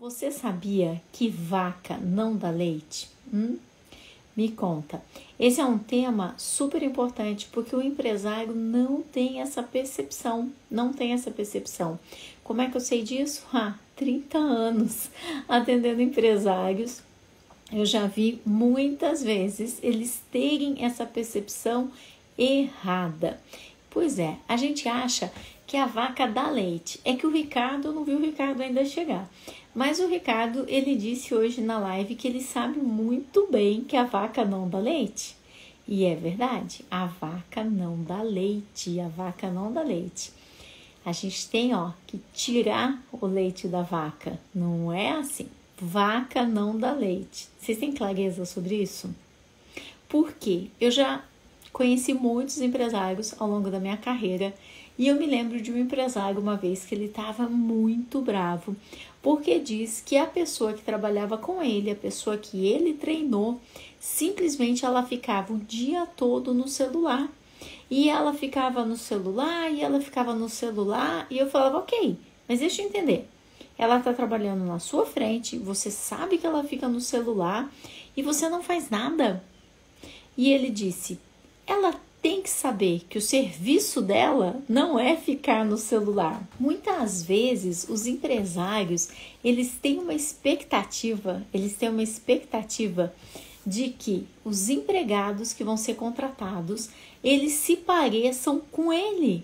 Você sabia que vaca não dá leite? Me conta. Esse é um tema super importante porque o empresário não tem essa percepção. Como é que eu sei disso? 30 anos atendendo empresários. Eu já vi muitas vezes eles terem essa percepção errada. Pois é, a gente acha que a vaca dá leite. É que o Ricardo, eu não vi o Ricardo ainda chegar. Mas o Ricardo, ele disse hoje na live que ele sabe muito bem que a vaca não dá leite. E é verdade, a vaca não dá leite, A gente tem, que tirar o leite da vaca. Não é assim. Vaca não dá leite. Vocês têm clareza sobre isso? Por quê? Eu já conheci muitos empresários ao longo da minha carreira e eu me lembro de um empresário uma vez que ele estava muito bravo porque diz que a pessoa que trabalhava com ele, a pessoa que ele treinou, simplesmente ela ficava o dia todo no celular. E ela ficava no celular e eu falava, ok, mas deixa eu entender. Ela está trabalhando na sua frente, você sabe que ela fica no celular e você não faz nada. E ele disse, ela tem que saber que o serviço dela não é ficar no celular. Muitas vezes os empresários, eles têm uma expectativa de que os empregados que vão ser contratados, eles se pareçam com ele.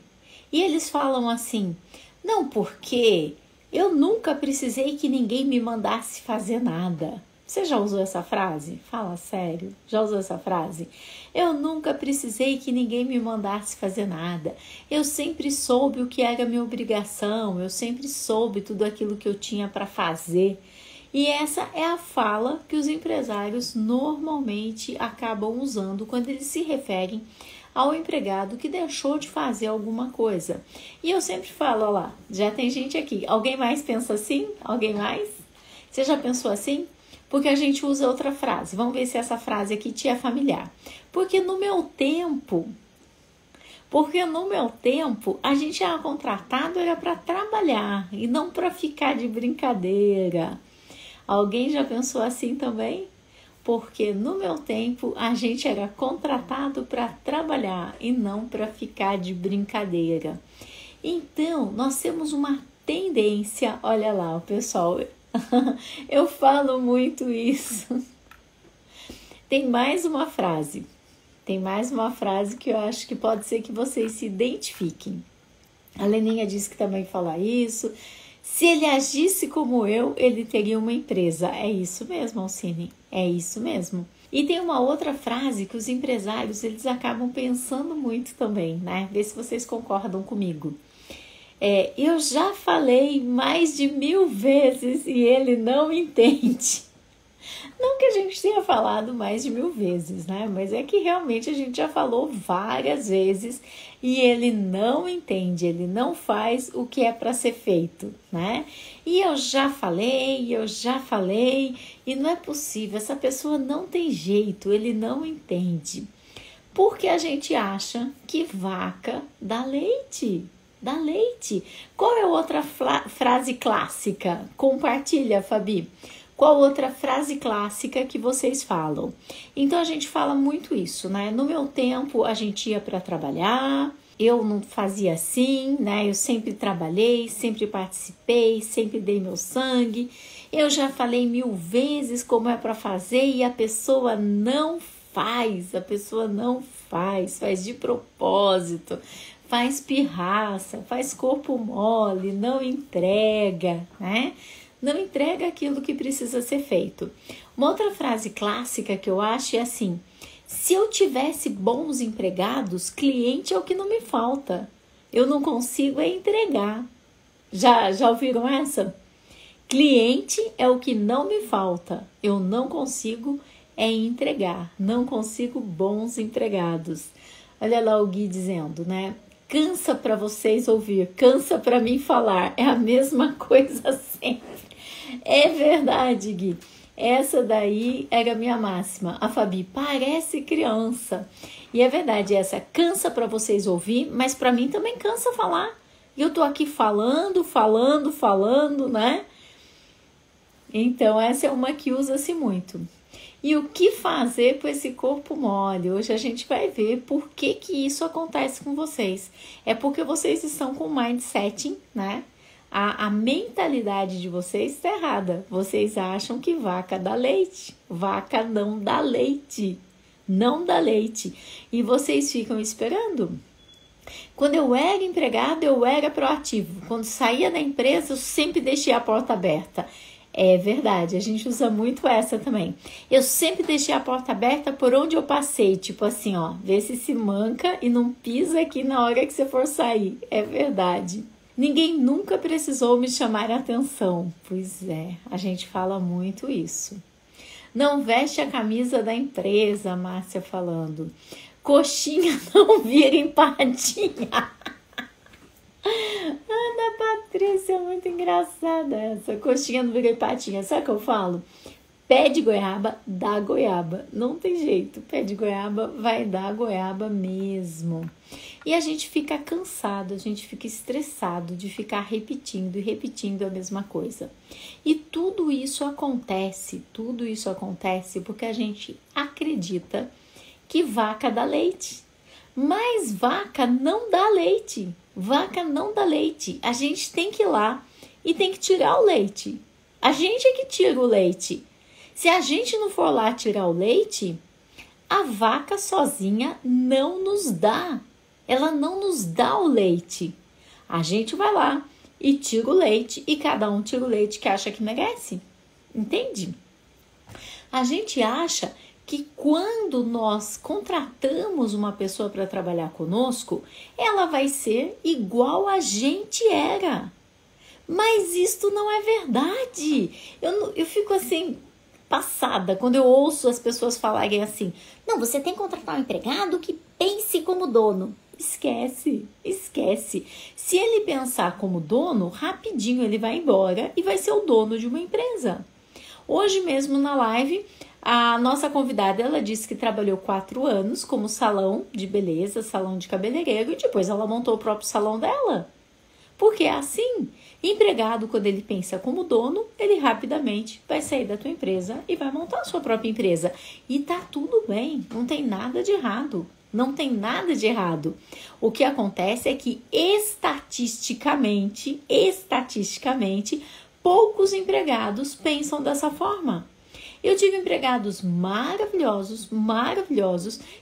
E eles falam assim, não, porque eu nunca precisei que ninguém me mandasse fazer nada. Você já usou essa frase? Fala sério, já usou essa frase? Eu nunca precisei que ninguém me mandasse fazer nada. Eu sempre soube o que era minha obrigação, eu sempre soube tudo aquilo que eu tinha para fazer. E essa é a fala que os empresários normalmente acabam usando quando eles se referem ao empregado que deixou de fazer alguma coisa. E eu sempre falo, já tem gente aqui. Alguém mais pensa assim? Alguém mais? Você já pensou assim? Porque a gente usa outra frase. Vamos ver se essa frase aqui te é familiar. Porque no meu tempo, a gente era contratado para trabalhar e não para ficar de brincadeira. Alguém já pensou assim também? Porque no meu tempo a gente era contratado para trabalhar e não para ficar de brincadeira. Então, nós temos uma tendência, olha lá, o pessoal, eu falo muito isso. Tem mais uma frase que eu acho que pode ser que vocês se identifiquem. A Leninha disse que também fala isso. Se ele agisse como eu, ele teria uma empresa. É isso mesmo, Alcine. É isso mesmo. E tem uma outra frase que os empresários, eles acabam pensando muito também, né? Vê se vocês concordam comigo. Eu já falei mais de 1000 vezes e ele não entende. Não que a gente tenha falado mais de 1000 vezes, né? Mas é que realmente a gente já falou várias vezes e ele não entende, ele não faz o que é para ser feito, né? E eu já falei e não é possível, essa pessoa não tem jeito, ele não entende. Porque a gente acha que vaca dá leite. Dá leite. Qual é outra frase clássica? Compartilha, Fabi. Qual outra frase clássica que vocês falam? Então, a gente fala muito isso, né? No meu tempo, a gente ia para trabalhar, eu não fazia assim, né? Eu sempre trabalhei, sempre participei, sempre dei meu sangue. Eu já falei 1000 vezes como é para fazer e a pessoa não faz, faz de propósito. Faz pirraça, faz corpo mole, não entrega, né? Não entrega aquilo que precisa ser feito. Uma outra frase clássica que eu acho é assim, se eu tivesse bons empregados, cliente é o que não me falta. Eu não consigo entregar. Já ouviram essa? Cliente é o que não me falta. Eu não consigo entregar. Não consigo bons empregados. Olha lá o Gui dizendo, né? Cansa para vocês ouvir, cansa para mim falar. É a mesma coisa sempre. É verdade, Gui. Essa daí era a minha máxima. A Fabi parece criança. E é verdade, essa cansa para vocês ouvir, mas para mim também cansa falar. E eu tô aqui falando, né? Então, essa é uma que usa-se muito. E o que fazer com esse corpo mole? Hoje a gente vai ver por que isso acontece com vocês. É porque vocês estão com mindset, né? A mentalidade de vocês está errada. Vocês acham que vaca dá leite. Vaca não dá leite. Não dá leite. E vocês ficam esperando. Quando eu era empregado, eu era proativo. Quando saía da empresa, eu sempre deixei a porta aberta. É verdade, a gente usa muito essa também. Eu sempre deixei a porta aberta por onde eu passei. Tipo assim, ó, vê se manca e não pisa aqui na hora que você for sair. É verdade. Ninguém nunca precisou me chamar a atenção. Pois é, a gente fala muito isso. Não veste a camisa da empresa, Márcia falando. Coxinha não vira empadinha. Ana Patrícia, muito engraçada essa. Coxinha não vira empadinha. Sabe o que eu falo? Pé de goiaba dá goiaba. Não tem jeito. Pé de goiaba vai dar goiaba mesmo. E a gente fica cansado, a gente fica estressado de ficar repetindo e repetindo a mesma coisa. E tudo isso acontece porque a gente acredita que vaca dá leite. Mas vaca não dá leite. Vaca não dá leite. A gente tem que ir lá e tem que tirar o leite. A gente é que tira o leite. Se a gente não for lá tirar o leite, a vaca sozinha não nos dá. Ela não nos dá o leite. A gente vai lá e tira o leite e cada um tira o leite que acha que merece. Entende? A gente acha que quando nós contratamos uma pessoa para trabalhar conosco, ela vai ser igual a gente era. Mas isto não é verdade. Eu fico assim, passada, quando eu ouço as pessoas falarem assim, não, você tem que contratar um empregado que pense como dono. Esquece. Se ele pensar como dono, rapidinho ele vai embora e vai ser o dono de uma empresa. Hoje mesmo na live, a nossa convidada, ela disse que trabalhou 4 anos como salão de beleza, salão de cabeleireiro, e depois ela montou o próprio salão dela. Porque é assim, empregado, quando ele pensa como dono, ele rapidamente vai sair da tua empresa e vai montar a sua própria empresa. E tá tudo bem, não tem nada de errado. Não tem nada de errado. O que acontece é que estatisticamente, poucos empregados pensam dessa forma. Eu tive empregados maravilhosos,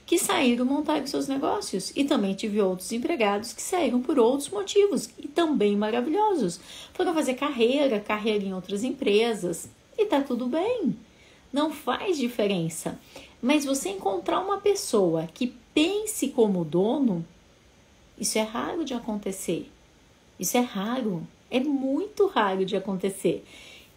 que saíram montar seus negócios. E também tive outros empregados que saíram por outros motivos e também maravilhosos. Foram fazer carreira em outras empresas. E tá tudo bem. Não faz diferença. Mas você encontrar uma pessoa que pense como dono, isso é raro de acontecer. Isso é raro. É muito raro de acontecer.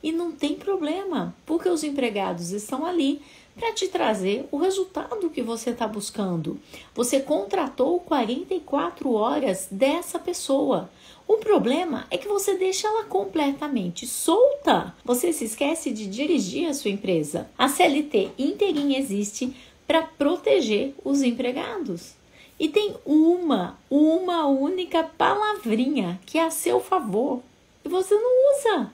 E não tem problema, porque os empregados estão ali para te trazer o resultado que você está buscando. Você contratou 44 horas dessa pessoa. O problema é que você deixa ela completamente solta. Você se esquece de dirigir a sua empresa. A CLT inteirinha existe para proteger os empregados. E tem uma única palavrinha que é a seu favor. E você não usa.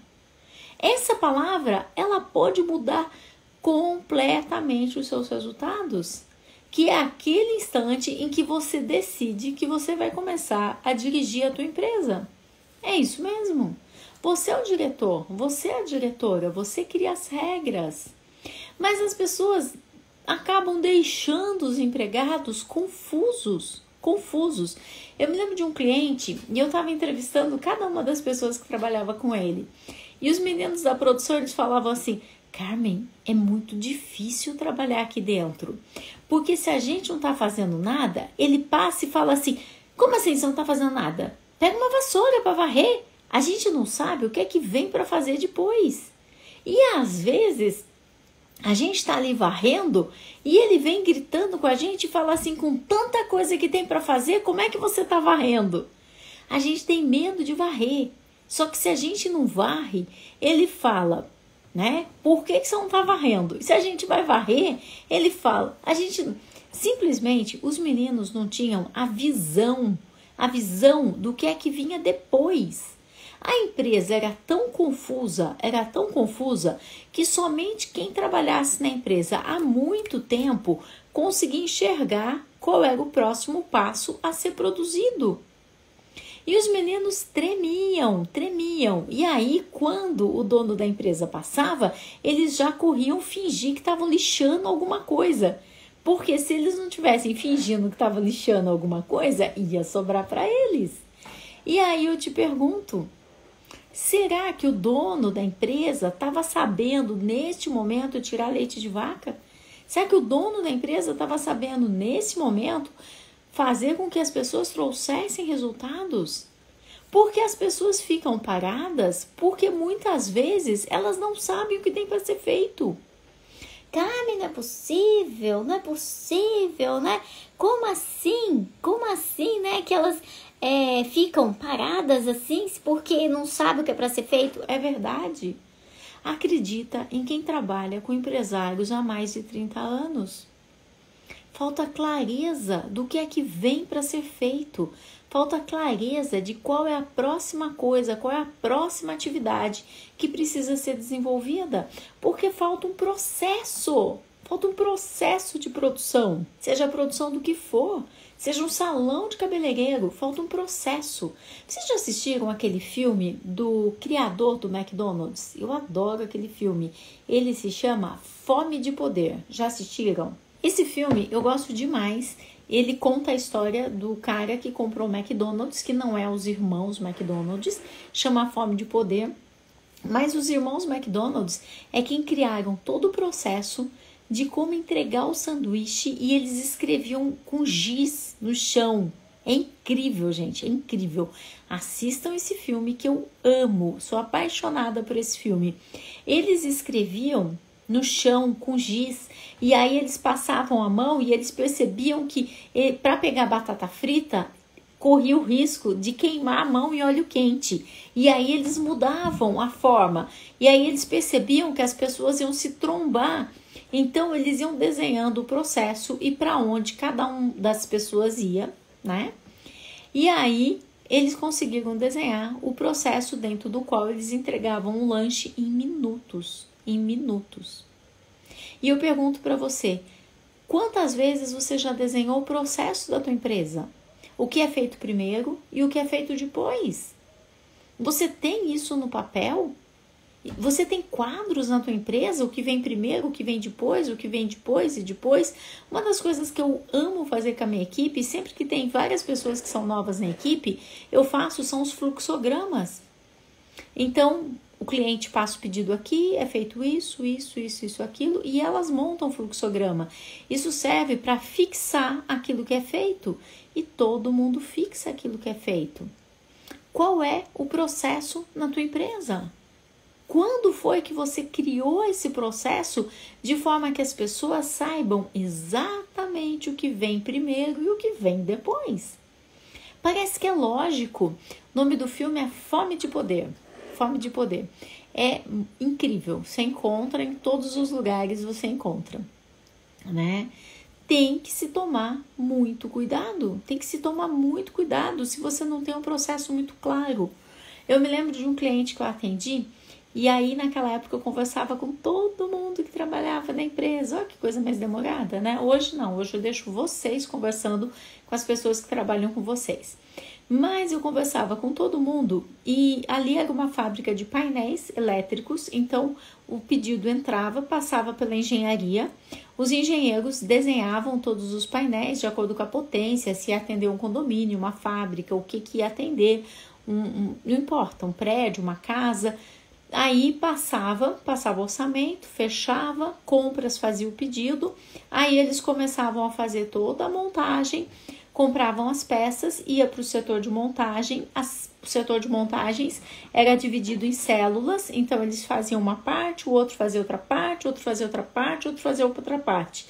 Essa palavra, ela pode mudar completamente os seus resultados, que é aquele instante em que você decide que você vai começar a dirigir a tua empresa. É isso mesmo. Você é o diretor, você é a diretora, você cria as regras. Mas as pessoas acabam deixando os empregados confusos. Eu me lembro de um cliente e eu estava entrevistando cada uma das pessoas que trabalhava com ele. E os meninos da produção, eles falavam assim, Carmen, é muito difícil trabalhar aqui dentro. Porque se a gente não está fazendo nada, ele passa e fala assim, como assim você não está fazendo nada? Pega uma vassoura para varrer. A gente não sabe o que é que vem para fazer depois. E às vezes, a gente está ali varrendo e ele vem gritando com a gente e fala assim, com tanta coisa que tem para fazer, como é que você está varrendo? A gente tem medo de varrer. Só que se a gente não varre, ele fala, né? Por que você não está varrendo? E se a gente vai varrer, ele fala, simplesmente, os meninos não tinham a visão do que é que vinha depois. A empresa era tão confusa, que somente quem trabalhasse na empresa há muito tempo conseguia enxergar qual era o próximo passo a ser produzido. E os meninos tremiam. E aí, quando o dono da empresa passava, eles já corriam fingir que estavam lixando alguma coisa. Porque se eles não tivessem fingindo que estavam lixando alguma coisa, ia sobrar para eles. E aí eu te pergunto, será que o dono da empresa estava sabendo, neste momento, tirar leite de vaca? Será que o dono da empresa estava sabendo, nesse momento, fazer com que as pessoas trouxessem resultados? Porque as pessoas ficam paradas porque muitas vezes elas não sabem o que tem para ser feito. Carmen, não é possível, né? Como assim, né? Que elas ficam paradas assim porque não sabem o que é para ser feito? É verdade. Acredita em quem trabalha com empresários há mais de 30 anos. Falta clareza do que é que vem para ser feito. Falta clareza de qual é a próxima coisa, qual é a próxima atividade que precisa ser desenvolvida. Porque falta um processo de produção. Seja a produção do que for, seja um salão de cabeleireiro, falta um processo. Vocês já assistiram aquele filme do criador do McDonald's? Eu adoro aquele filme. Ele se chama Fome de Poder. Já assistiram? Esse filme eu gosto demais. Ele conta a história do cara que comprou o McDonald's, que não é os irmãos McDonald's, chama Fome de Poder. Mas os irmãos McDonald's é quem criaram todo o processo de como entregar o sanduíche e eles escreviam com giz no chão. É incrível, gente, é incrível. Assistam esse filme que eu amo, sou apaixonada por esse filme. Eles escreviam no chão com giz e aí eles passavam a mão e eles percebiam que para pegar batata frita corria o risco de queimar a mão em óleo quente. E aí eles mudavam a forma. E aí eles percebiam que as pessoas iam se trombar. Então eles iam desenhando o processo e para onde cada um das pessoas ia, né? E aí eles conseguiram desenhar o processo dentro do qual eles entregavam um lanche em minutos. E eu pergunto para você, quantas vezes você já desenhou o processo da tua empresa? O que é feito primeiro e o que é feito depois? Você tem isso no papel? Você tem quadros na tua empresa? O que vem primeiro, o que vem depois, o que vem depois e depois? Uma das coisas que eu amo fazer com a minha equipe, sempre que tem várias pessoas que são novas na equipe, eu faço são os fluxogramas. Então, o cliente passa o pedido aqui, é feito isso, aquilo, e elas montam o fluxograma. Isso serve para fixar aquilo que é feito, e todo mundo fixa aquilo que é feito. Qual é o processo na tua empresa? Quando foi que você criou esse processo de forma que as pessoas saibam exatamente o que vem primeiro e o que vem depois? Parece que é lógico. O nome do filme é Fome de Poder. Fome de Poder. É incrível. Você encontra em todos os lugares, você encontra, né? Tem que se tomar muito cuidado. Se você não tem um processo muito claro. Eu me lembro de um cliente que eu atendi. E aí, naquela época, eu conversava com todo mundo que trabalhava na empresa. Olha que coisa mais demorada, né? Hoje não, hoje eu deixo vocês conversando com as pessoas que trabalham com vocês. Mas eu conversava com todo mundo e ali era uma fábrica de painéis elétricos, então o pedido entrava, passava pela engenharia, os engenheiros desenhavam todos os painéis de acordo com a potência, se ia atender um condomínio, uma fábrica, o que ia atender, não importa, um prédio, uma casa. Aí passava o orçamento, fechava, compras fazia o pedido, aí eles começavam a fazer toda a montagem, compravam as peças, ia para o setor de montagem, o setor de montagens era dividido em células, então eles faziam uma parte, o outro fazia outra parte, outro fazia outra parte, outro fazia outra parte.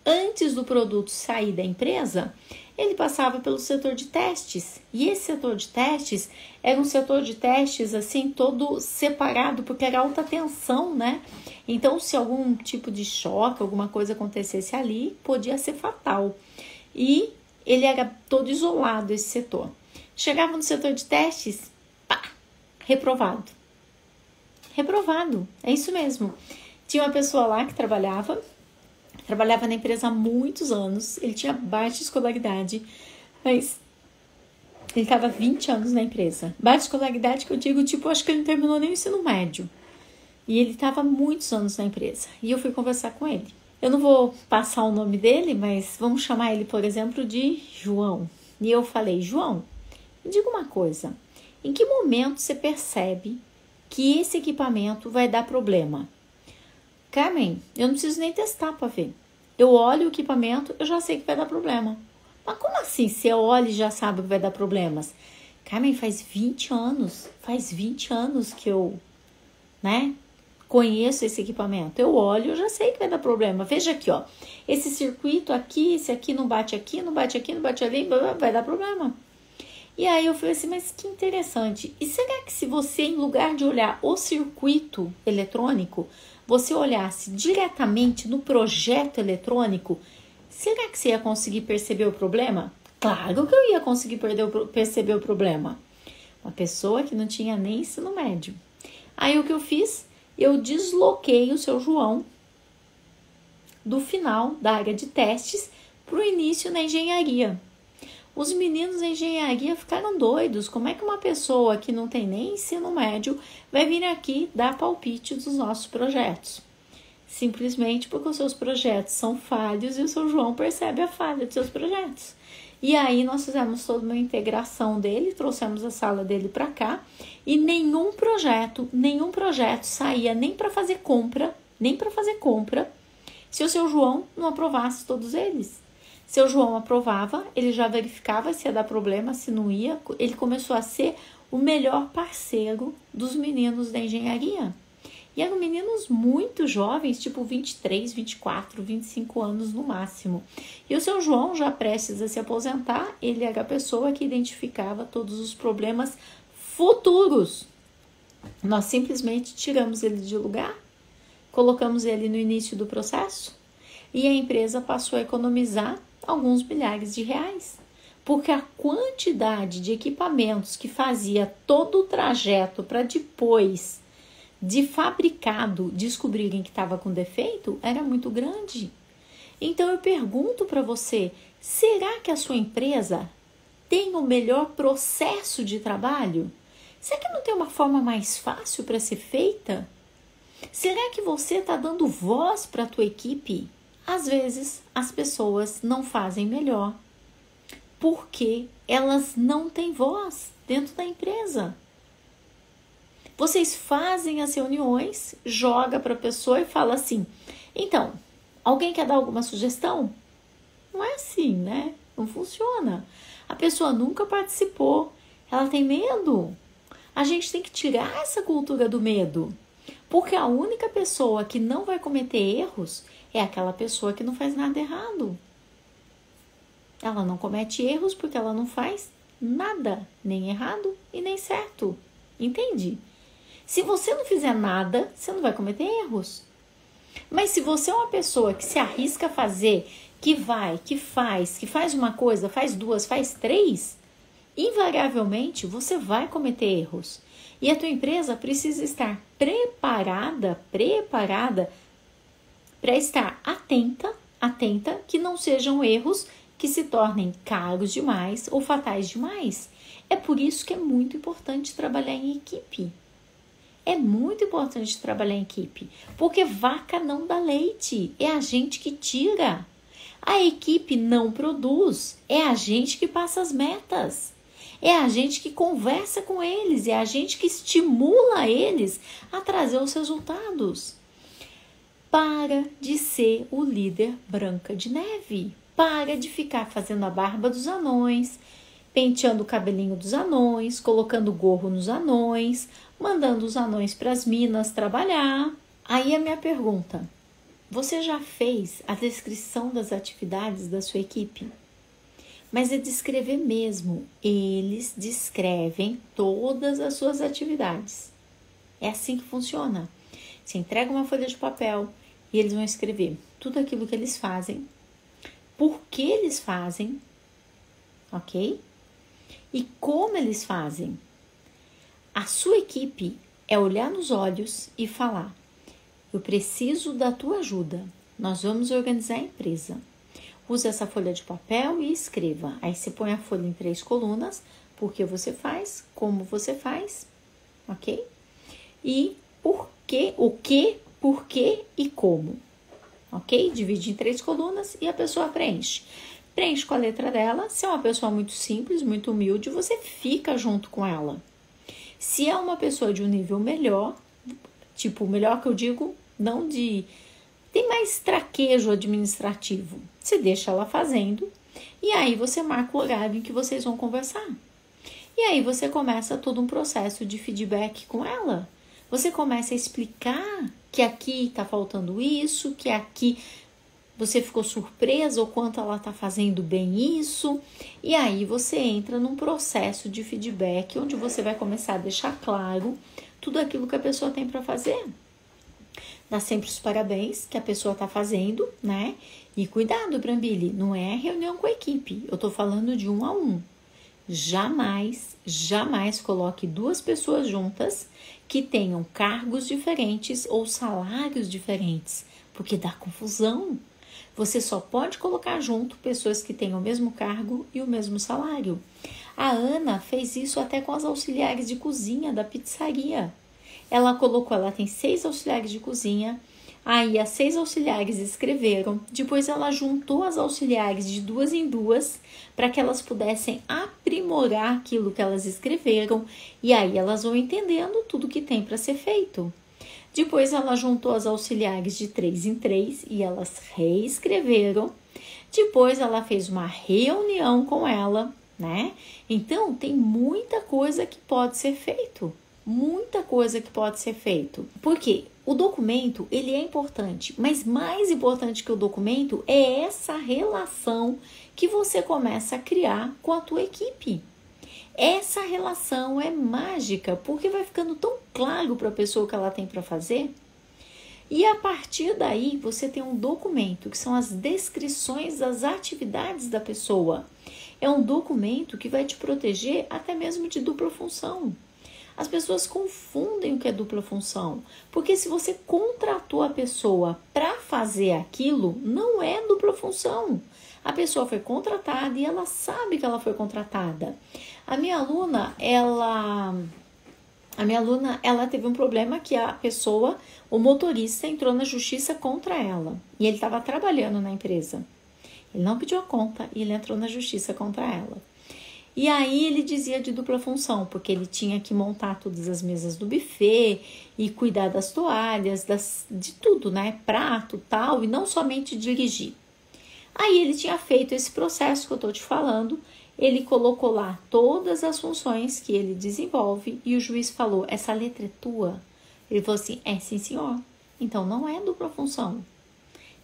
Antes do produto sair da empresa, ele passava pelo setor de testes. E esse setor de testes era um setor de testes assim todo separado, porque era alta tensão, né? Então, se algum tipo de choque, alguma coisa acontecesse ali, podia ser fatal. E ele era todo isolado, esse setor. Chegava no setor de testes, pá! reprovado. Reprovado, é isso mesmo. Tinha uma pessoa lá que trabalhava na empresa há muitos anos, ele tinha baixa escolaridade, mas ele estava 20 anos na empresa. Baixa escolaridade que eu digo, tipo, acho que ele não terminou nem o ensino médio. E ele estava muitos anos na empresa. E eu fui conversar com ele. Eu não vou passar o nome dele, mas vamos chamar ele, por exemplo, de João. E eu falei, João, me diga uma coisa. Em que momento você percebe que esse equipamento vai dar problema? Carmen, eu não preciso nem testar para ver. Eu olho o equipamento, eu já sei que vai dar problema. Mas como assim? Você olha e já sabe que vai dar problemas? Carmen, faz 20 anos que eu, conheço esse equipamento. Eu olho, eu já sei que vai dar problema. Veja aqui, ó. Esse circuito aqui, esse aqui não bate aqui, não bate aqui, não bate ali, vai dar problema. E aí eu falei assim, mas que interessante. E será que se você, em lugar de olhar o circuito eletrônico, você olhasse diretamente no projeto eletrônico, será que você ia conseguir perceber o problema? Claro que eu ia conseguir perceber o problema. Uma pessoa que não tinha nem ensino médio. Aí o que eu fiz? Eu desloquei o seu João do final da área de testes para o início na engenharia. Os meninos da engenharia ficaram doidos. Como é que uma pessoa que não tem nem ensino médio vai vir aqui dar palpite dos nossos projetos? Simplesmente porque os seus projetos são falhos e o seu João percebe a falha dos seus projetos. E aí nós fizemos toda uma integração dele, trouxemos a sala dele para cá e nenhum projeto saía nem para fazer compra, se o seu João não aprovasse todos eles. Se o João aprovava, ele já verificava se ia dar problema, se não ia. Ele começou a ser o melhor parceiro dos meninos da engenharia. E eram meninos muito jovens, tipo 23, 24, 25 anos no máximo. E o seu João, já prestes a se aposentar, ele era a pessoa que identificava todos os problemas futuros. Nós simplesmente tiramos ele de lugar, colocamos ele no início do processo e a empresa passou a economizar alguns milhares de reais. Porque a quantidade de equipamentos que fazia todo o trajeto para depois de fabricado descobrirem que estava com defeito era muito grande. Então eu pergunto para você, será que a sua empresa tem o melhor processo de trabalho? Será que não tem uma forma mais fácil para ser feita? Será que você está dando voz para a tua equipe? Às vezes as pessoas não fazem melhor porque elas não têm voz dentro da empresa. Vocês fazem as reuniões, joga para a pessoa e fala assim, então, alguém quer dar alguma sugestão? Não é assim, né? Não funciona. A pessoa nunca participou, ela tem medo. A gente tem que tirar essa cultura do medo, porque a única pessoa que não vai cometer erros é aquela pessoa que não faz nada errado. Ela não comete erros porque ela não faz nada, nem errado e nem certo. Entende? Se você não fizer nada, você não vai cometer erros. Mas se você é uma pessoa que se arrisca a fazer, que faz uma coisa, faz duas, faz três, invariavelmente você vai cometer erros. E a tua empresa precisa estar preparada para estar atenta que não sejam erros que se tornem caros demais ou fatais demais. É por isso que é muito importante trabalhar em equipe. É muito importante trabalhar em equipe, porque vaca não dá leite, é a gente que tira. A equipe não produz, é a gente que passa as metas. É a gente que conversa com eles, é a gente que estimula eles a trazer os resultados. Para de ser o líder Branca de Neve. Para de ficar fazendo a barba dos anões, penteando o cabelinho dos anões, colocando gorro nos anões, mandando os anões para as minas trabalhar. Aí a minha pergunta, você já fez a descrição das atividades da sua equipe? Mas é descrever mesmo, eles descrevem todas as suas atividades. É assim que funciona. Você entrega uma folha de papel e eles vão escrever tudo aquilo que eles fazem, por que eles fazem, ok? E como eles fazem. A sua equipe é olhar nos olhos e falar: eu preciso da tua ajuda. Nós vamos organizar a empresa. Use essa folha de papel e escreva. Aí você põe a folha em 3 colunas. Por que você faz, como você faz, ok? E por quê, o que, por quê e como, ok? Divide em 3 colunas e a pessoa preenche. Preenche com a letra dela. Se é uma pessoa muito simples, muito humilde, você fica junto com ela. Se é uma pessoa de um nível melhor, tipo, melhor que eu digo, não de... tem mais traquejo administrativo. Você deixa ela fazendo e aí você marca o horário em que vocês vão conversar. E aí você começa todo um processo de feedback com ela. Você começa a explicar que aqui está faltando isso, que aqui você ficou surpresa o quanto ela está fazendo bem isso. E aí você entra num processo de feedback onde você vai começar a deixar claro tudo aquilo que a pessoa tem para fazer. Dá sempre os parabéns que a pessoa está fazendo, né? E cuidado, Brambili, não é reunião com a equipe. Eu estou falando de 1 a 1. Jamais coloque 2 pessoas juntas que tenham cargos diferentes ou salários diferentes, porque dá confusão. Você só pode colocar junto pessoas que tenham o mesmo cargo e o mesmo salário. A Ana fez isso até com as auxiliares de cozinha da pizzaria. Ela tem 6 auxiliares de cozinha. Aí as 6 auxiliares escreveram, depois ela juntou as auxiliares de 2 em 2 para que elas pudessem aprimorar aquilo que elas escreveram e aí elas vão entendendo tudo que tem para ser feito. Depois ela juntou as auxiliares de 3 em 3 e elas reescreveram. Depois ela fez uma reunião com ela, né? Então tem muita coisa que pode ser feito. Muita coisa que pode ser feito. Por quê? O documento, ele é importante, mas mais importante que o documento é essa relação que você começa a criar com a tua equipe. Essa relação é mágica, porque vai ficando tão claro para a pessoa o que ela tem para fazer. E a partir daí, você tem um documento, que são as descrições das atividades da pessoa. É um documento que vai te proteger até mesmo de dupla função. As pessoas confundem o que é dupla função, porque se você contratou a pessoa para fazer aquilo, não é dupla função. A pessoa foi contratada e ela sabe que ela foi contratada. A minha aluna, ela teve um problema que o motorista entrou na justiça contra ela. E ele estava trabalhando na empresa. Ele não pediu a conta e ele entrou na justiça contra ela. E aí ele dizia de dupla função, porque ele tinha que montar todas as mesas do buffet e cuidar das toalhas, de tudo, né? Prato, tal, e não somente dirigir. Aí ele tinha feito esse processo que eu tô te falando, ele colocou lá todas as funções que ele desenvolve e o juiz falou, essa letra é tua? Ele falou assim, sim senhor, então não é dupla função.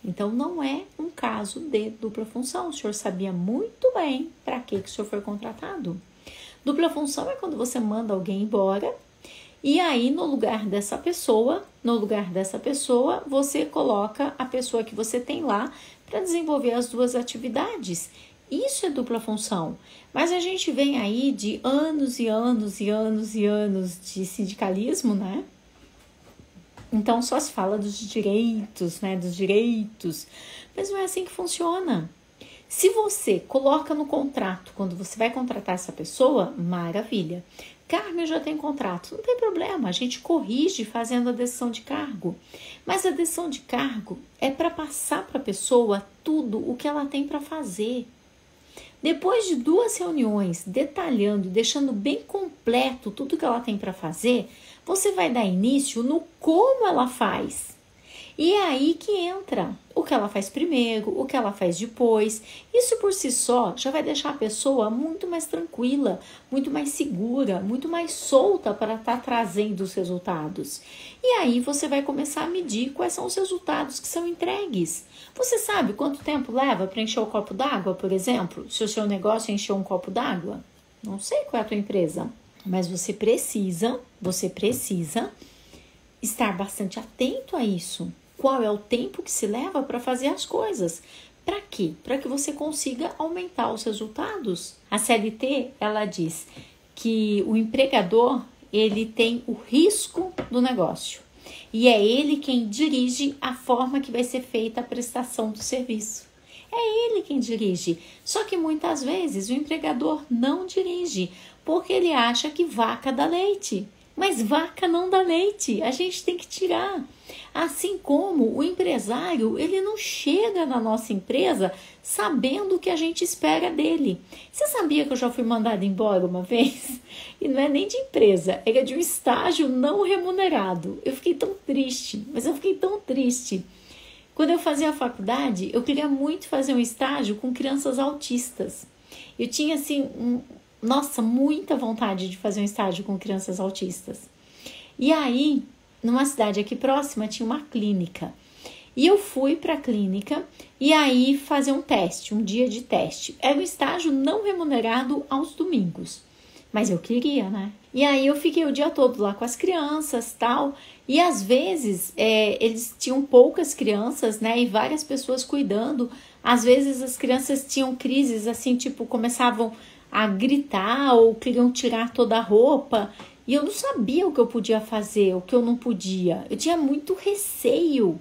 Então, não é um caso de dupla função. O senhor sabia muito bem para que o senhor foi contratado. Dupla função é quando você manda alguém embora e aí no lugar dessa pessoa, você coloca a pessoa que você tem lá para desenvolver as 2 atividades. Isso é dupla função. Mas a gente vem aí de anos e anos e anos e anos de sindicalismo, né? Então, só se fala dos direitos, né? Dos direitos. Mas não é assim que funciona. Se você coloca no contrato, quando você vai contratar essa pessoa, maravilha. Carmen já tem contrato, não tem problema. A gente corrige fazendo a decisão de cargo. Mas a decisão de cargo é para passar para a pessoa tudo o que ela tem para fazer. Depois de 2 reuniões, detalhando, deixando bem completo tudo que ela tem para fazer, você vai dar início no como ela faz. E é aí que entra o que ela faz primeiro, o que ela faz depois. Isso por si só já vai deixar a pessoa muito mais tranquila, muito mais segura, muito mais solta para estar trazendo os resultados. E aí você vai começar a medir quais são os resultados que são entregues. Você sabe quanto tempo leva para encher o copo d'água, por exemplo? Se o seu negócio encher um copo d'água? Não sei qual é a tua empresa, mas você precisa estar bastante atento a isso. Qual é o tempo que se leva para fazer as coisas? Para quê? Para que você consiga aumentar os resultados. A CLT, ela diz que o empregador, ele tem o risco do negócio. E é ele quem dirige a forma que vai ser feita a prestação do serviço. É ele quem dirige. Só que muitas vezes o empregador não dirige, porque ele acha que vaca dá leite. Mas vaca não dá leite, a gente tem que tirar. Assim como o empresário, ele não chega na nossa empresa sabendo o que a gente espera dele. Você sabia que eu já fui mandada embora uma vez? E não é nem de empresa, era de um estágio não remunerado. Eu fiquei tão triste, mas eu fiquei tão triste. Quando eu fazia a faculdade, eu queria muito fazer um estágio com crianças autistas. Eu tinha, assim, muita vontade de fazer um estágio com crianças autistas. E aí, numa cidade aqui próxima, tinha uma clínica. E eu fui para a clínica e aí fazer um teste, um dia de teste. Era um estágio não remunerado aos domingos. Mas eu queria, né? E aí eu fiquei o dia todo lá com as crianças, tal. E às vezes eles tinham poucas crianças, né? E várias pessoas cuidando. Às vezes as crianças tinham crises assim, tipo, começavam a gritar ou queriam tirar toda a roupa. E eu não sabia o que eu podia fazer, o que eu não podia. Eu tinha muito receio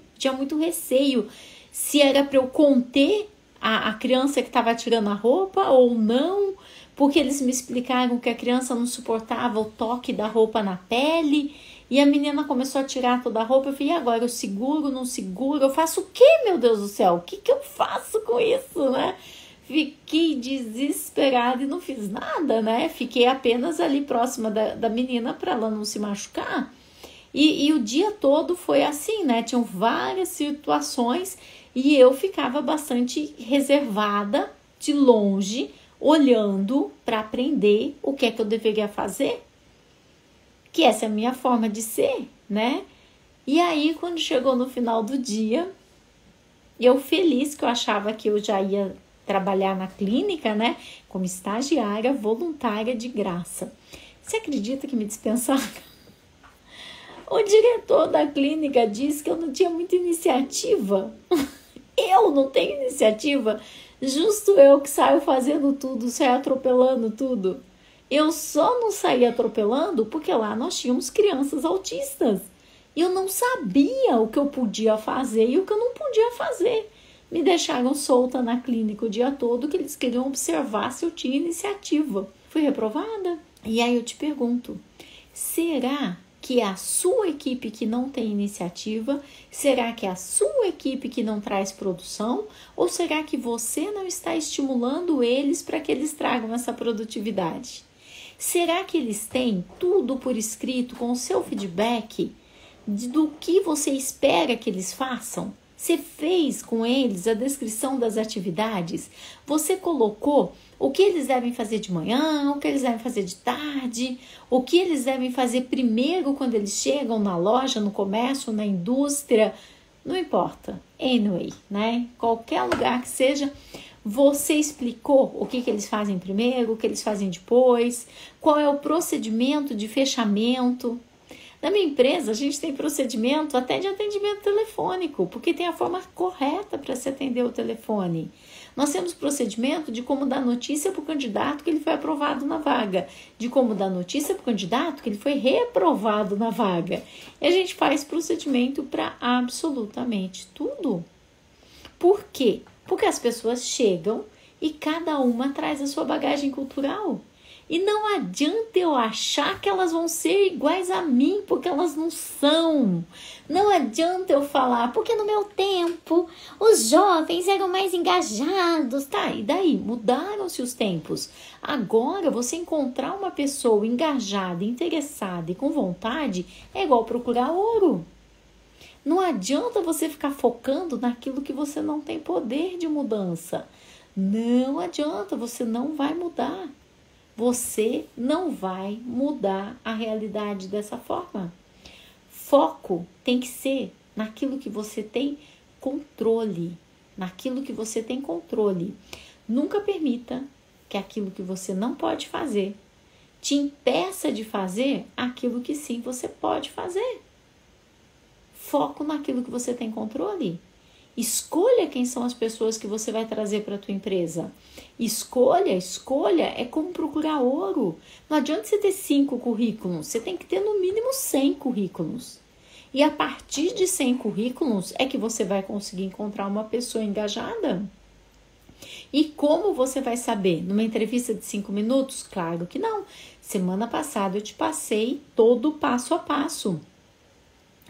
se era para eu conter a criança que estava tirando a roupa ou não, porque eles me explicaram que a criança não suportava o toque da roupa na pele. E a menina começou a tirar toda a roupa. Eu falei, e agora? Eu seguro, não seguro? Eu faço o quê, meu Deus do céu? O que eu faço com isso, né? Fiquei desesperada e não fiz nada, né? Fiquei apenas ali próxima da menina para ela não se machucar. E o dia todo foi assim, né? Tinham várias situações e eu ficava bastante reservada, de longe, olhando para aprender o que é que eu deveria fazer. Que essa é a minha forma de ser, né? E aí, quando chegou no final do dia, eu feliz que eu achava que eu já ia trabalhar na clínica, né? Como estagiária voluntária de graça. Você acredita que me dispensaram? O diretor da clínica disse que eu não tinha muita iniciativa. Eu não tenho iniciativa. Justo eu que saio fazendo tudo, saio atropelando tudo. Eu só não saí atropelando porque lá nós tínhamos crianças autistas. E eu não sabia o que eu podia fazer e o que eu não podia fazer. Me deixaram solta na clínica o dia todo, que eles queriam observar se eu tinha iniciativa. Fui reprovada. E aí eu te pergunto, será que é a sua equipe que não tem iniciativa? Será que é a sua equipe que não traz produção? Ou será que você não está estimulando eles para que eles tragam essa produtividade? Será que eles têm tudo por escrito com o seu feedback do que você espera que eles façam? Você fez com eles a descrição das atividades? Você colocou o que eles devem fazer de manhã, o que eles devem fazer de tarde, o que eles devem fazer primeiro quando eles chegam na loja, no comércio, na indústria? Não importa. Anyway, né? Qualquer lugar que seja, você explicou o que eles fazem primeiro, o que eles fazem depois, qual é o procedimento de fechamento. Na minha empresa, a gente tem procedimento até de atendimento telefônico, porque tem a forma correta para se atender o telefone. Nós temos procedimento de como dar notícia para o candidato que ele foi aprovado na vaga, de como dar notícia para o candidato que ele foi reprovado na vaga. E a gente faz procedimento para absolutamente tudo. Por quê? Porque as pessoas chegam e cada uma traz a sua bagagem cultural. E não adianta eu achar que elas vão ser iguais a mim, porque elas não são. Não adianta eu falar, porque no meu tempo os jovens eram mais engajados, tá? E daí? Mudaram-se os tempos. Agora, você encontrar uma pessoa engajada, interessada e com vontade é igual procurar ouro. Não adianta você ficar focando naquilo que você não tem poder de mudança. Não adianta, você não vai mudar. Você não vai mudar a realidade dessa forma. Foco tem que ser naquilo que você tem controle. Naquilo que você tem controle. Nunca permita que aquilo que você não pode fazer te impeça de fazer aquilo que sim você pode fazer. Foco naquilo que você tem controle. Escolha quem são as pessoas que você vai trazer para a tua empresa. Escolha é como procurar ouro. Não adianta você ter 5 currículos, você tem que ter no mínimo 100 currículos. E a partir de 100 currículos é que você vai conseguir encontrar uma pessoa engajada. E como você vai saber? Numa entrevista de 5 minutos? Claro que não. Semana passada eu te passei todo o passo a passo.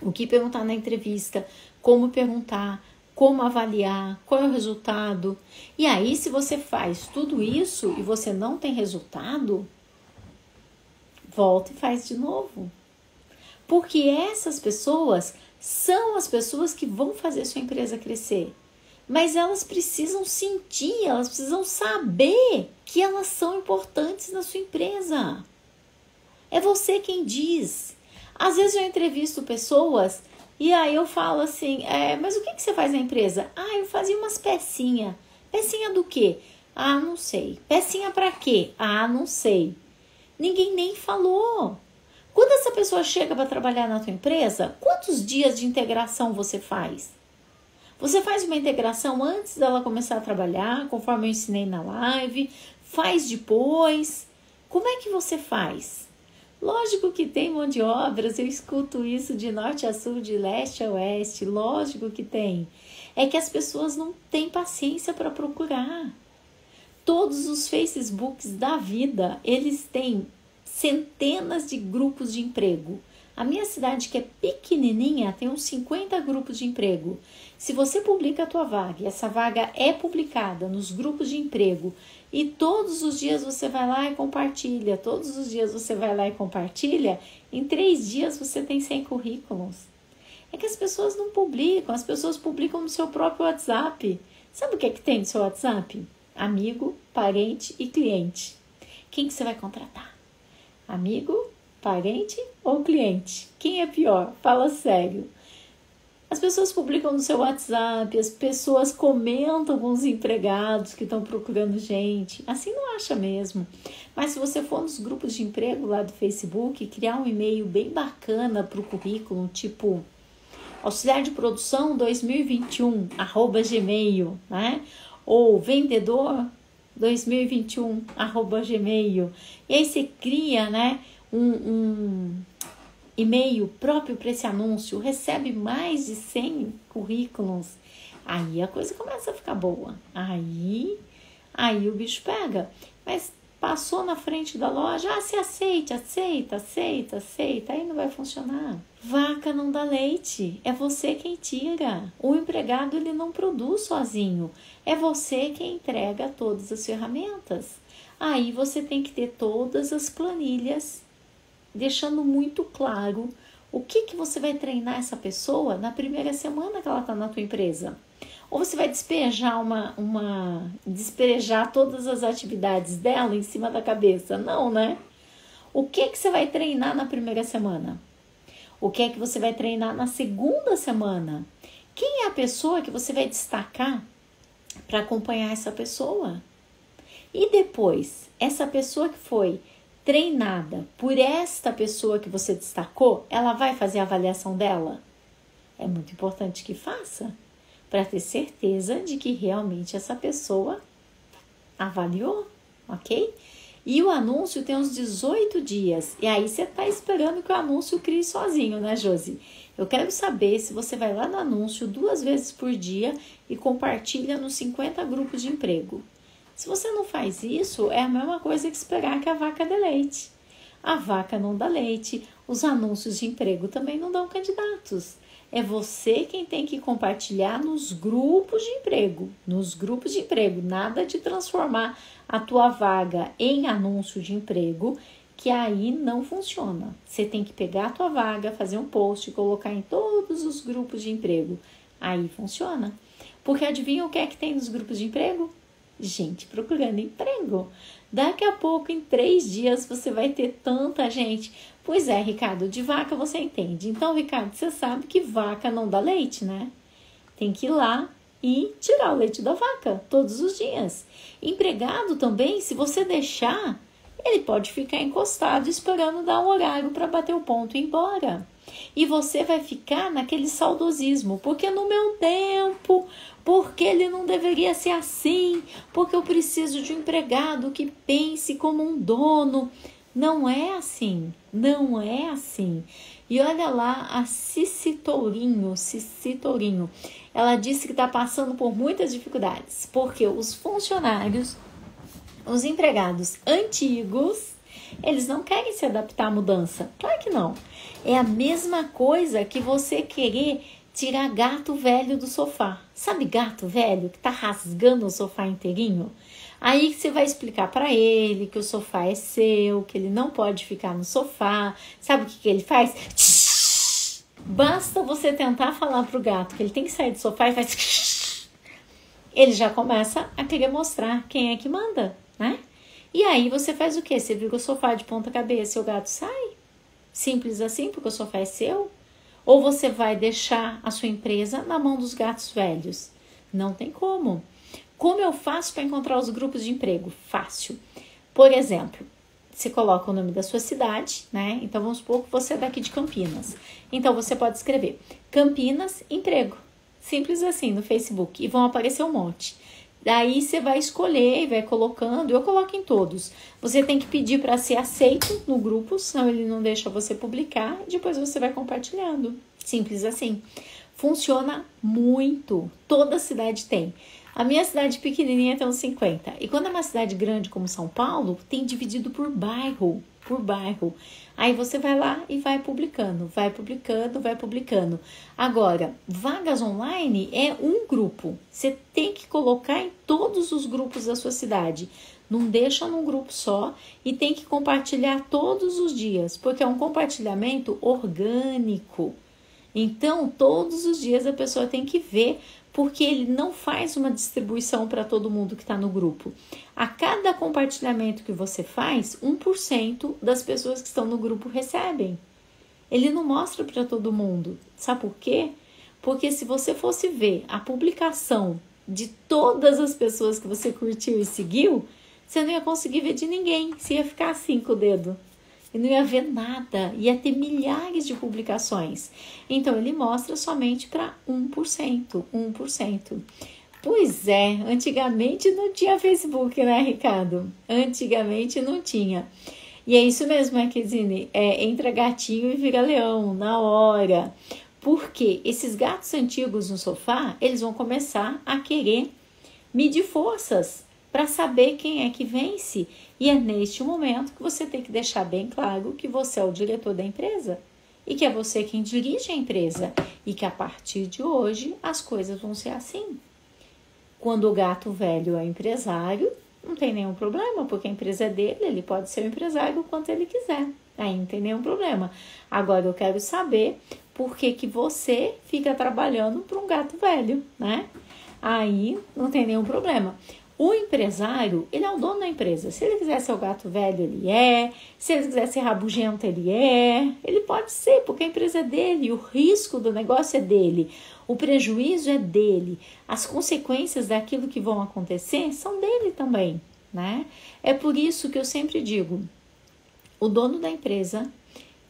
O que perguntar na entrevista, como perguntar, como avaliar, qual é o resultado. E aí, se você faz tudo isso e você não tem resultado, volta e faz de novo. Porque essas pessoas são as pessoas que vão fazer sua empresa crescer. Mas elas precisam sentir, elas precisam saber que elas são importantes na sua empresa. É você quem diz. Às vezes eu entrevisto pessoas e aí eu falo assim, mas o que você faz na empresa? Eu fazia umas pecinhas. Pecinha do quê? Não sei. Pecinha pra quê? Não sei. Ninguém nem falou. Quando essa pessoa chega para trabalhar na tua empresa, quantos dias de integração você faz? Você faz uma integração antes dela começar a trabalhar, conforme eu ensinei na live, faz depois. Como é que você faz? Lógico que tem mão de obras, eu escuto isso de norte a sul, de leste a oeste, lógico que tem. É que as pessoas não têm paciência para procurar. Todos os Facebooks da vida, eles têm centenas de grupos de emprego. A minha cidade, que é pequenininha, tem uns 50 grupos de emprego. Se você publica a tua vaga e essa vaga é publicada nos grupos de emprego e todos os dias você vai lá e compartilha, todos os dias você vai lá e compartilha, em 3 dias você tem 100 currículos. É que as pessoas não publicam, as pessoas publicam no seu próprio WhatsApp. Sabe o que é que tem no seu WhatsApp? Amigo, parente e cliente. Quem que você vai contratar? Amigo, parente ou cliente? Quem é pior? Fala sério. As pessoas publicam no seu WhatsApp, as pessoas comentam com os empregados que estão procurando gente. Assim não acha mesmo. Mas se você for nos grupos de emprego lá do Facebook, criar um e-mail bem bacana para o currículo, tipo auxiliar de produção 2021, @gmail, né? Ou vendedor 2021, @gmail. E aí você cria, né, um e-mail próprio para esse anúncio, recebe mais de 100 currículos, aí a coisa começa a ficar boa. Aí o bicho pega. Mas passou na frente da loja, se aceita, aí não vai funcionar. Vaca não dá leite, é você quem tira. O empregado, ele não produz sozinho, é você quem entrega todas as ferramentas. Aí você tem que ter todas as planilhas, deixando muito claro o que você vai treinar essa pessoa na primeira semana que ela está na tua empresa. Ou você vai despejar todas as atividades dela em cima da cabeça? Não, né? O que você vai treinar na primeira semana? O que é que você vai treinar na segunda semana? Quem é a pessoa que você vai destacar para acompanhar essa pessoa? E depois, essa pessoa que foi treinada por esta pessoa que você destacou, ela vai fazer a avaliação dela? É muito importante que faça, para ter certeza de que realmente essa pessoa avaliou, ok? E o anúncio tem uns 18 dias, e aí você está esperando que o anúncio crie sozinho, né, Josi? Eu quero saber se você vai lá no anúncio 2 vezes por dia e compartilha nos 50 grupos de emprego. Se você não faz isso, é a mesma coisa que esperar que a vaca dê leite. A vaca não dá leite, os anúncios de emprego também não dão candidatos. É você quem tem que compartilhar nos grupos de emprego. Nos grupos de emprego, nada de transformar a tua vaga em anúncio de emprego, que aí não funciona. Você tem que pegar a tua vaga, fazer um post e colocar em todos os grupos de emprego. Aí funciona. Porque adivinha o que é que tem nos grupos de emprego? Gente procurando emprego. Daqui a pouco, em 3 dias, você vai ter tanta gente. Pois é, Ricardo, de vaca você entende. Então, Ricardo, você sabe que vaca não dá leite, né? Tem que ir lá e tirar o leite da vaca todos os dias. Empregado também, se você deixar, ele pode ficar encostado esperando dar o horário para bater o ponto e ir embora. E você vai ficar naquele saudosismo, porque no meu tempo, porque ele não deveria ser assim, porque eu preciso de um empregado que pense como um dono. Não é assim, não é assim. E olha lá a Cici Tourinho, ela disse que está passando por muitas dificuldades, porque os funcionários, os empregados antigos, eles não querem se adaptar à mudança. Claro que não. É a mesma coisa que você querer tirar gato velho do sofá. Sabe gato velho que tá rasgando o sofá inteirinho? Aí você vai explicar para ele que o sofá é seu, que ele não pode ficar no sofá. Sabe o que ele faz? Basta você tentar falar pro gato que ele tem que sair do sofá e faz... Ele já começa a querer mostrar quem é que manda, né? E aí você faz o quê? Você vira o sofá de ponta cabeça e o gato sai? Simples assim, porque o sofá é seu? Ou você vai deixar a sua empresa na mão dos gatos velhos? Não tem como. Como eu faço para encontrar os grupos de emprego? Fácil. Por exemplo, você coloca o nome da sua cidade, né? Então vamos supor que você é daqui de Campinas. Então você pode escrever Campinas Emprego. Simples assim no Facebook. E vão aparecer um monte. Daí você vai escolher e vai colocando, eu coloco em todos. Você tem que pedir para ser aceito no grupo, senão ele não deixa você publicar. Depois você vai compartilhando. Simples assim. Funciona muito. Toda cidade tem. A minha cidade pequenininha tem uns 50. E quando é uma cidade grande como São Paulo, tem dividido por bairro. Aí você vai lá e vai publicando. Agora, vagas online é um grupo. Você tem que colocar em todos os grupos da sua cidade. Não deixa num grupo só e tem que compartilhar todos os dias, porque é um compartilhamento orgânico. Então, todos os dias a pessoa tem que ver, porque ele não faz uma distribuição para todo mundo que está no grupo. A cada compartilhamento que você faz, 1% das pessoas que estão no grupo recebem. Ele não mostra para todo mundo. Sabe por quê? Porque se você fosse ver a publicação de todas as pessoas que você curtiu e seguiu, você não ia conseguir ver de ninguém. Você ia ficar assim com o dedo. E não ia ver nada, ia ter milhares de publicações. Então, ele mostra somente para 1%. Pois é, antigamente não tinha Facebook, né, Ricardo? Antigamente não tinha. E é isso mesmo, Marquezine, entra gatinho e vira leão, na hora. Porque esses gatos antigos no sofá, eles vão começar a querer medir forças para saber quem é que vence. E é neste momento que você tem que deixar bem claro que você é o diretor da empresa e que é você quem dirige a empresa e que a partir de hoje as coisas vão ser assim. Quando o gato velho é empresário, não tem nenhum problema, porque a empresa é dele, ele pode ser o empresário o quanto ele quiser. Aí não tem nenhum problema. Agora eu quero saber por que você fica trabalhando para um gato velho, né? Aí não tem nenhum problema. O empresário, ele é o dono da empresa. Se ele quiser ser o gato velho, ele é. Se ele quiser ser rabugento, ele é. Ele pode ser, porque a empresa é dele. O risco do negócio é dele. O prejuízo é dele. As consequências daquilo que vão acontecer são dele também, né? É por isso que eu sempre digo, o dono da empresa,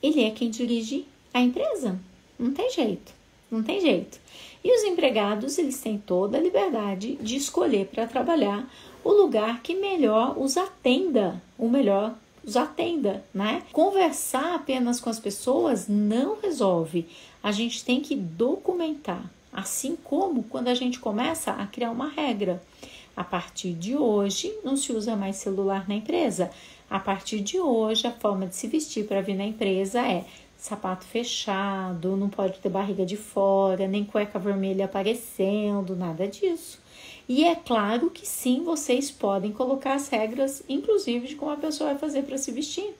ele é quem dirige a empresa. Não tem jeito. E os empregados, eles têm toda a liberdade de escolher para trabalhar o lugar que melhor os atenda, né? Conversar apenas com as pessoas não resolve. A gente tem que documentar, assim como quando a gente começa a criar uma regra. A partir de hoje, não se usa mais celular na empresa. A partir de hoje, a forma de se vestir para vir na empresa é sapato fechado, não pode ter barriga de fora, nem cueca vermelha aparecendo, nada disso. E é claro que sim, vocês podem colocar as regras, inclusive de como a pessoa vai fazer para se vestir.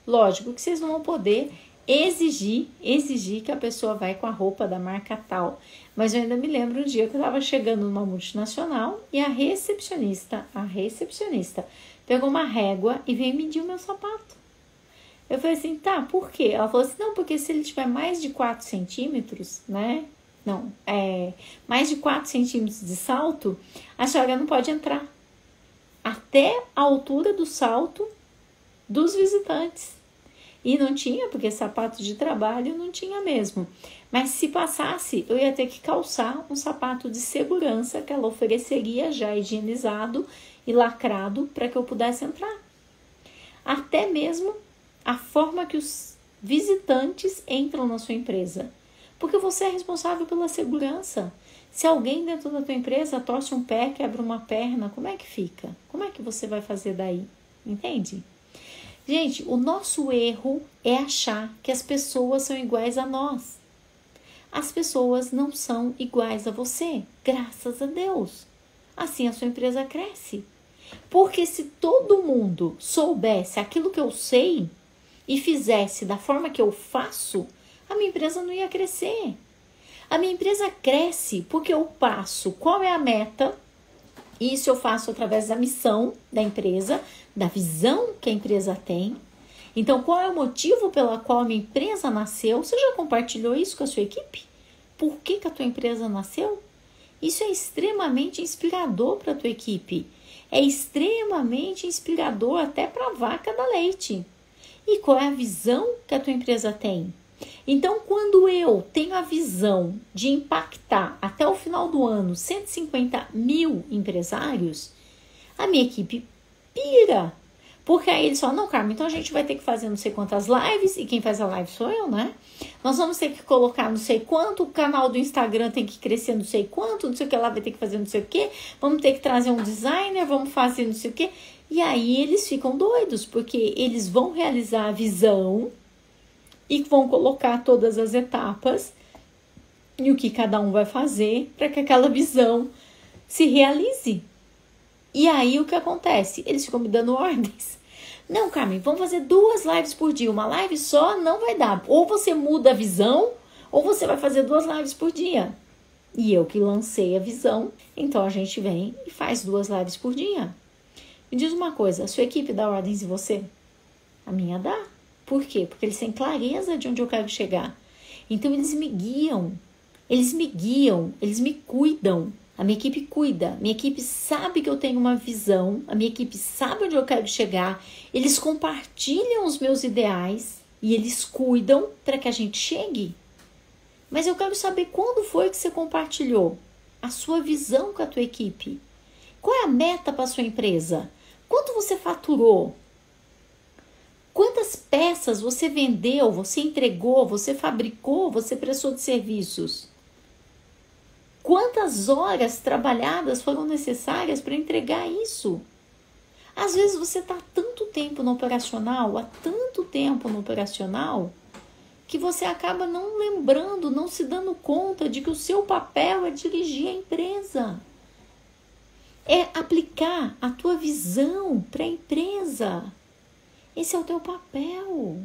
Lógico que vocês não vão poder exigir que a pessoa vai com a roupa da marca tal. Mas eu ainda me lembro um dia que eu estava chegando numa multinacional e a recepcionista pegou uma régua e veio medir o meu sapato. Eu falei assim, tá, por quê? Ela falou assim, não, porque se ele tiver mais de 4 centímetros, né? Não, mais de 4 centímetros de salto, a senhora não pode entrar. Até a altura do salto dos visitantes. E não tinha, porque sapato de trabalho não tinha mesmo. Mas se passasse, eu ia ter que calçar um sapato de segurança que ela ofereceria já higienizado e lacrado para que eu pudesse entrar. Até mesmo a forma que os visitantes entram na sua empresa. Porque você é responsável pela segurança. Se alguém dentro da tua empresa torce um pé, quebra uma perna, como é que fica? Como é que você vai fazer daí? Entende? Gente, o nosso erro é achar que as pessoas são iguais a nós. As pessoas não são iguais a você, graças a Deus. Assim a sua empresa cresce. Porque se todo mundo soubesse aquilo que eu sei e fizesse da forma que eu faço, a minha empresa não ia crescer. A minha empresa cresce porque eu passo qual é a meta. Isso eu faço através da missão da empresa, da visão que a empresa tem. Então, qual é o motivo pela qual a minha empresa nasceu? Você já compartilhou isso com a sua equipe? Por que a tua empresa nasceu? Isso é extremamente inspirador para a tua equipe. É extremamente inspirador até para a vaca da leite. E qual é a visão que a tua empresa tem? Então, quando eu tenho a visão de impactar até o final do ano 150 mil empresários, a minha equipe pira. Porque aí eles falam, não, Carmen, então a gente vai ter que fazer não sei quantas lives, e quem faz a live sou eu, né? Nós vamos ter que colocar não sei quanto, o canal do Instagram tem que crescer não sei quanto, não sei o que lá vai ter que fazer não sei o que, vamos ter que trazer um designer, vamos fazer não sei o que. E aí eles ficam doidos, porque eles vão realizar a visão e vão colocar todas as etapas e o que cada um vai fazer para que aquela visão se realize. E aí o que acontece? Eles ficam me dando ordens. Não, Carmen, vamos fazer 2 lives por dia. Uma live só não vai dar. Ou você muda a visão, ou você vai fazer 2 lives por dia. E eu que lancei a visão, então a gente vem e faz 2 lives por dia. Me diz uma coisa, a sua equipe dá ordens em você? A minha dá. Por quê? Porque eles têm clareza de onde eu quero chegar. Então eles me guiam, eles me cuidam. A minha equipe cuida, minha equipe sabe que eu tenho uma visão, a minha equipe sabe onde eu quero chegar, eles compartilham os meus ideais e eles cuidam para que a gente chegue. Mas eu quero saber quando foi que você compartilhou a sua visão com a tua equipe. Qual é a meta para a sua empresa? Quanto você faturou? Quantas peças você vendeu, você entregou, você fabricou, você prestou de serviços? Quantas horas trabalhadas foram necessárias para entregar isso? Às vezes você está há tanto tempo no operacional, que você acaba não lembrando, não se dando conta de que o seu papel é dirigir a empresa. É aplicar a tua visão para a empresa. Esse é o teu papel.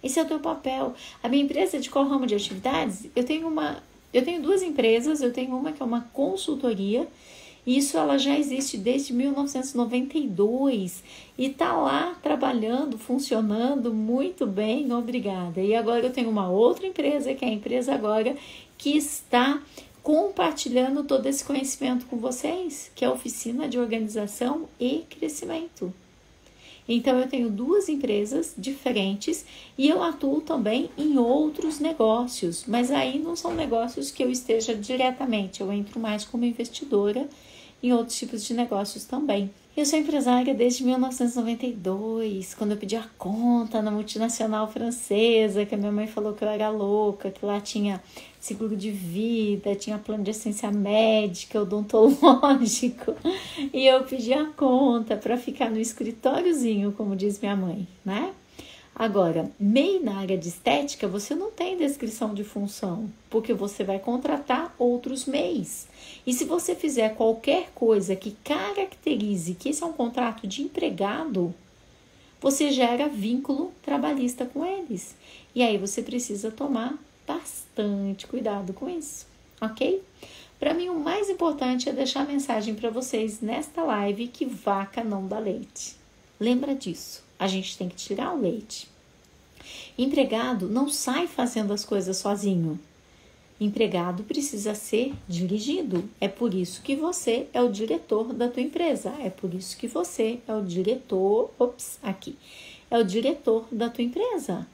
Esse é o teu papel. A minha empresa de qual ramo de atividades? Eu tenho 2 empresas, eu tenho uma que é uma consultoria, e isso ela já existe desde 1992 e está lá trabalhando, funcionando muito bem, obrigada. E agora eu tenho uma outra empresa, que é a empresa agora, que está compartilhando todo esse conhecimento com vocês, que é a Oficina de Organização e Crescimento. Então, eu tenho 2 empresas diferentes e eu atuo também em outros negócios, mas aí não são negócios que eu esteja diretamente, eu entro mais como investidora em outros tipos de negócios também. Eu sou empresária desde 1992, quando eu pedi a conta na multinacional francesa, que a minha mãe falou que eu era louca, que lá tinha seguro de vida, tinha plano de assistência médica, odontológico, e eu pedi a conta para ficar no escritóriozinho, como diz minha mãe, né? Agora, MEI na área de estética, você não tem descrição de função, porque você vai contratar outros MEIs. E se você fizer qualquer coisa que caracterize que esse é um contrato de empregado, você gera vínculo trabalhista com eles. E aí você precisa tomar bastante cuidado com isso, ok? Para mim, o mais importante é deixar a mensagem para vocês nesta live que vaca não dá leite. Lembra disso. A gente tem que tirar o leite. Empregado não sai fazendo as coisas sozinho. Empregado precisa ser dirigido. É por isso que você é o diretor da tua empresa. É por isso que você é o diretor, é o diretor da tua empresa.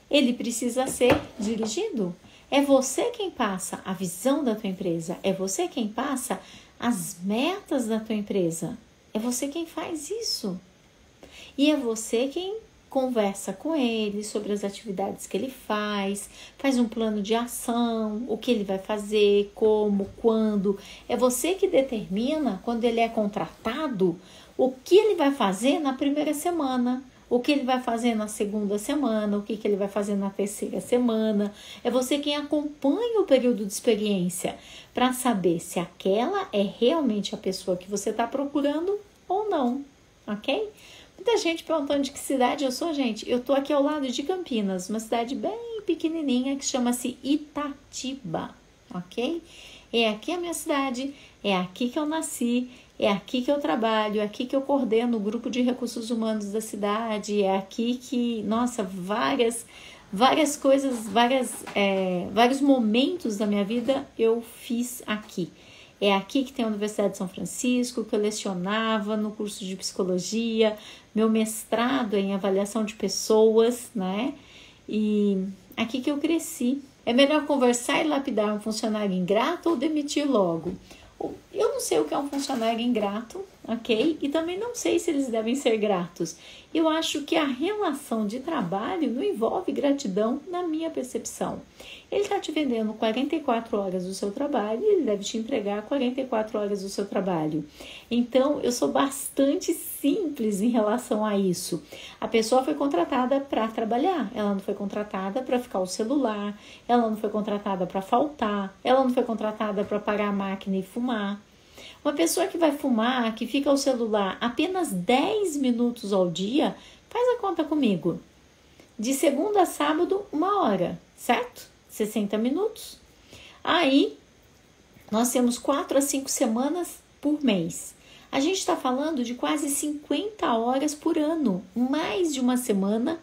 Ele precisa ser dirigido. É você quem passa a visão da tua empresa. É você quem passa as metas da tua empresa. É você quem faz isso. E é você quem conversa com ele sobre as atividades que ele faz um plano de ação, o que ele vai fazer, como, quando. É você que determina, quando ele é contratado, o que ele vai fazer na primeira semana, o que ele vai fazer na segunda semana, o que ele vai fazer na terceira semana. É você quem acompanha o período de experiência para saber se aquela é realmente a pessoa que você está procurando ou não, ok? Muita gente perguntando de que cidade eu sou, gente. Eu tô aqui ao lado de Campinas, uma cidade bem pequenininha que chama-se Itatiba, ok? É aqui a minha cidade, é aqui que eu nasci, é aqui que eu trabalho, é aqui que eu coordeno o grupo de recursos humanos da cidade, é aqui que, nossa, várias coisas, vários momentos da minha vida eu fiz aqui. É aqui que tem a Universidade de São Francisco, que eu lecionava no curso de psicologia, meu mestrado em avaliação de pessoas, né? E aqui que eu cresci. É melhor conversar e lapidar um funcionário ingrato ou demitir logo? Eu não sei o que é um funcionário ingrato, ok? E também não sei se eles devem ser gratos. Eu acho que a relação de trabalho não envolve gratidão na minha percepção. Ele está te vendendo 44 horas do seu trabalho e ele deve te entregar 44 horas do seu trabalho. Então, eu sou bastante simples em relação a isso. A pessoa foi contratada para trabalhar, ela não foi contratada para ficar o celular, ela não foi contratada para faltar, ela não foi contratada para parar a máquina e fumar. Uma pessoa que vai fumar, que fica ao celular apenas 10 minutos ao dia, faz a conta comigo. De segunda a sábado, 1 hora, certo? 60 minutos. Aí, nós temos 4 a 5 semanas por mês. A gente está falando de quase 50 horas por ano. Mais de uma semana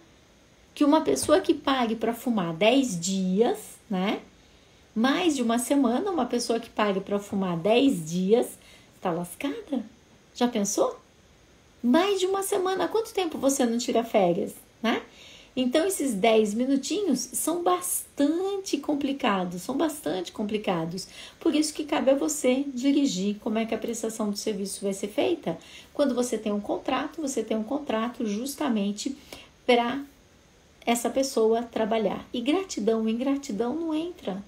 que uma pessoa que pague para fumar 10 dias, né? Mais de uma semana, uma pessoa que pague para fumar 10 dias, tá lascada? Já pensou? Mais de uma semana. Há quanto tempo você não tira férias, né? Então, esses 10 minutinhos são bastante complicados, Por isso que cabe a você dirigir como é que a prestação do serviço vai ser feita. Quando você tem um contrato justamente para essa pessoa trabalhar. E gratidão, ingratidão não entra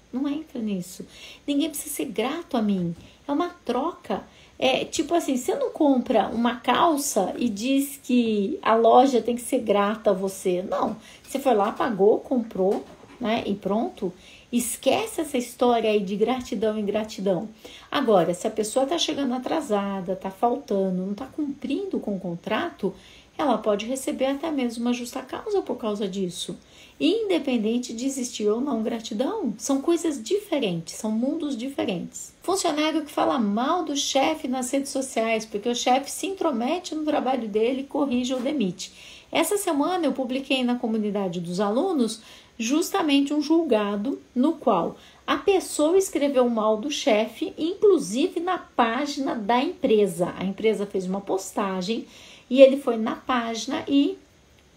nisso. Ninguém precisa ser grato a mim. É uma troca. É tipo assim, você não compra uma calça e diz que a loja tem que ser grata a você. Não, você foi lá, pagou, comprou, né? E pronto. Esquece essa história aí de gratidão e ingratidão. Agora, se a pessoa tá chegando atrasada, tá faltando, não tá cumprindo com o contrato, ela pode receber até mesmo uma justa causa por causa disso. Independente de existir ou não gratidão, são coisas diferentes, são mundos diferentes. Funcionário que fala mal do chefe nas redes sociais, porque o chefe se intromete no trabalho dele, corrige ou demite. Essa semana eu publiquei na comunidade dos alunos justamente um julgado no qual a pessoa escreveu mal do chefe, inclusive na página da empresa. A empresa fez uma postagem e ele foi na página e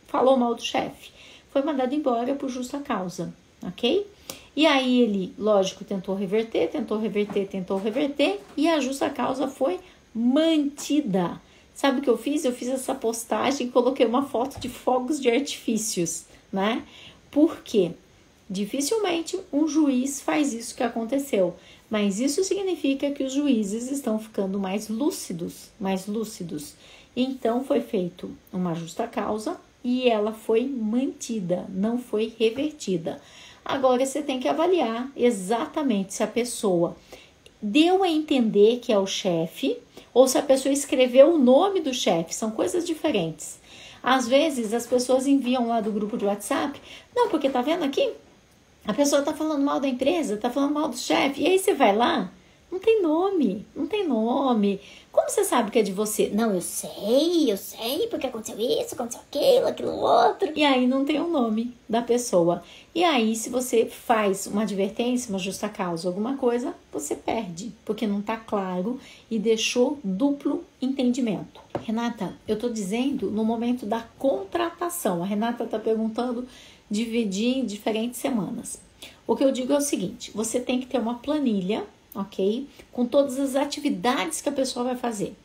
falou mal do chefe. Foi mandado embora por justa causa, ok? E aí ele, lógico, tentou reverter, e a justa causa foi mantida. Sabe o que eu fiz? Eu fiz essa postagem e coloquei uma foto de fogos de artifícios, né? Por quê? Dificilmente um juiz faz isso que aconteceu, mas isso significa que os juízes estão ficando mais lúcidos. Então foi feito uma justa causa e ela foi mantida, não foi revertida. Agora você tem que avaliar exatamente se a pessoa deu a entender que é o chefe ou se a pessoa escreveu o nome do chefe, são coisas diferentes. Às vezes as pessoas enviam lá do grupo de WhatsApp, não, porque tá vendo aqui? A pessoa tá falando mal da empresa, tá falando mal do chefe, e aí você vai lá, Não tem nome, não tem nome. Como você sabe que é de você? Não, eu sei, porque aconteceu isso, aconteceu aquilo outro. E aí não tem o nome da pessoa. E aí, se você faz uma advertência, uma justa causa, alguma coisa, você perde, porque não tá claro e deixou duplo entendimento. Renata, eu tô dizendo no momento da contratação. A Renata tá perguntando dividir em diferentes semanas. O que eu digo é o seguinte, você tem que ter uma planilha, ok? Com todas as atividades que a pessoa vai fazer.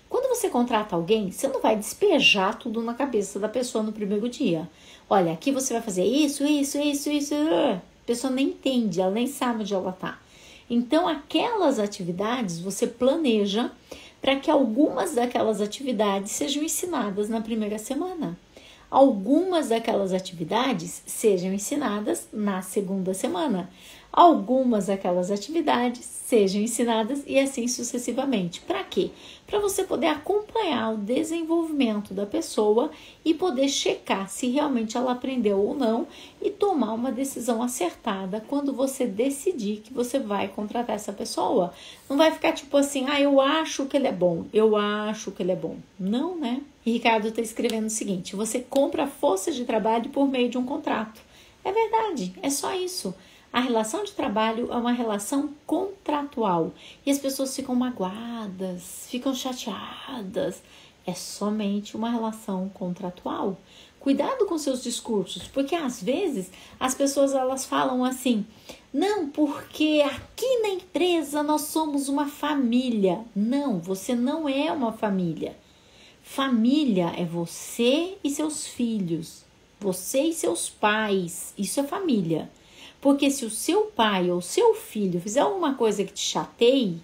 Quando você contrata alguém, você não vai despejar tudo na cabeça da pessoa no primeiro dia. Olha, aqui você vai fazer isso. A pessoa nem entende, ela nem sabe onde ela tá. Então, aquelas atividades você planeja para que algumas daquelas atividades sejam ensinadas na primeira semana. Algumas daquelas atividades sejam ensinadas na segunda semana. Algumas daquelas atividades sejam ensinadas e assim sucessivamente. Para quê? Para você poder acompanhar o desenvolvimento da pessoa e poder checar se realmente ela aprendeu ou não e tomar uma decisão acertada quando você decidir que você vai contratar essa pessoa. Não vai ficar tipo assim, eu acho que ele é bom, Não, né? E Ricardo está escrevendo o seguinte, você compra força de trabalho por meio de um contrato. É verdade, é só isso. A relação de trabalho é uma relação contratual e as pessoas ficam magoadas, ficam chateadas. É somente uma relação contratual. Cuidado com seus discursos, porque às vezes as pessoas elas falam assim, não, porque aqui na empresa nós somos uma família. Não, você não é uma família. Família é você e seus filhos, você e seus pais, isso é família. Porque se o seu pai ou seu filho fizer alguma coisa que te chateie,